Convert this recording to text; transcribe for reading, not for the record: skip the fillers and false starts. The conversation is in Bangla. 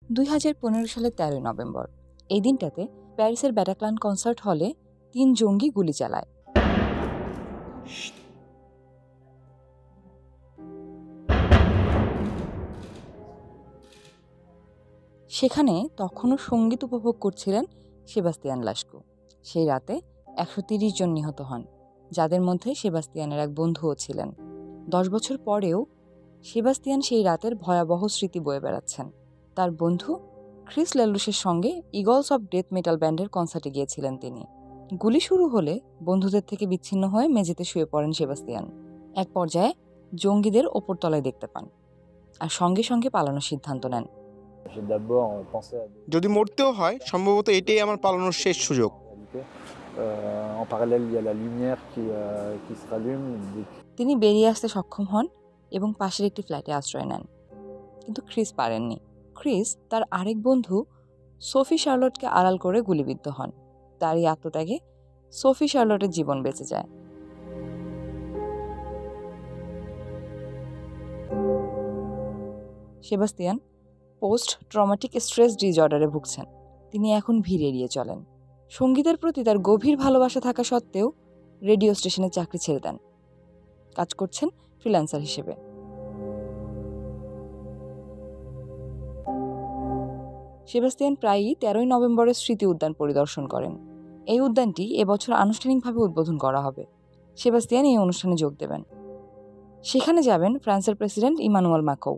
2015 সালের 13 নভেম্বর এই দিনটাতে প্যারিসের ব্যাটাক্লান কনসার্ট হলে 3 জঙ্গি গুলি চালায়। সেখানে তখনও সঙ্গীত উপভোগ করছিলেন সেবাস্তিয়ান লাস্কো। সেই রাতে 130 জন নিহত হন, যাদের মধ্যে সেবাস্তিয়ানের এক বন্ধুও ছিলেন। 10 বছর পরেও সেবাস্তিয়ান সেই রাতের ভয়াবহ স্মৃতি বয়ে বেড়াচ্ছেন। তার বন্ধু ক্রিস লেলুশের সঙ্গে ইগলস অফ ডেথ মেটাল ব্যান্ডের কনসার্টে গিয়েছিলেন তিনি। গুলি শুরু হলে বন্ধুদের থেকে বিচ্ছিন্ন হয়ে মেঝেতে শুয়ে পড়েন সেবাস্তিয়ান। এক পর্যায়ে জঙ্গিদের ওপরতলায় দেখতে পান আর সঙ্গে সঙ্গে পালানোর সিদ্ধান্ত নেন। যদি মরতেও হয় সম্ভবত এটাই আমার পালানোর শেষ সুযোগ। তিনি বেরিয়ে আসতে সক্ষম হন এবং পাশের একটি ফ্ল্যাটে আশ্রয় নেন, কিন্তু ক্রিস পারেননি। ক্রিস তার আরেক বন্ধু সোফি শার্লটকে আড়াল করে গুলিবিদ্ধ হন। তারই আত্মত্যাগে সোফি শার্লটের জীবন বেঁচে যায়। সেবাস্তিয়ান পোস্ট ট্রমাটিক স্ট্রেস ডিসঅর্ডারে ভুগছেন। তিনি এখন ভিড় এড়িয়ে চলেন। সঙ্গীতের প্রতি তার গভীর ভালোবাসা থাকা সত্ত্বেও রেডিও স্টেশনে চাকরি ছেড়ে দেন। কাজ করছেন ফ্রিল্যান্সার হিসেবে। সেবাস্তিয়ান প্রায়ই 13 নভেম্বরের স্মৃতি উদ্যান পরিদর্শন করেন। এই উদ্যানটি এবছর আনুষ্ঠানিকভাবে উদ্বোধন করা হবে। সেবাস্তিয়ান এই অনুষ্ঠানে যোগ দেবেন। সেখানে যাবেন ফ্রান্সের প্রেসিডেন্ট ইমানুয়েল ম্যাক্রন।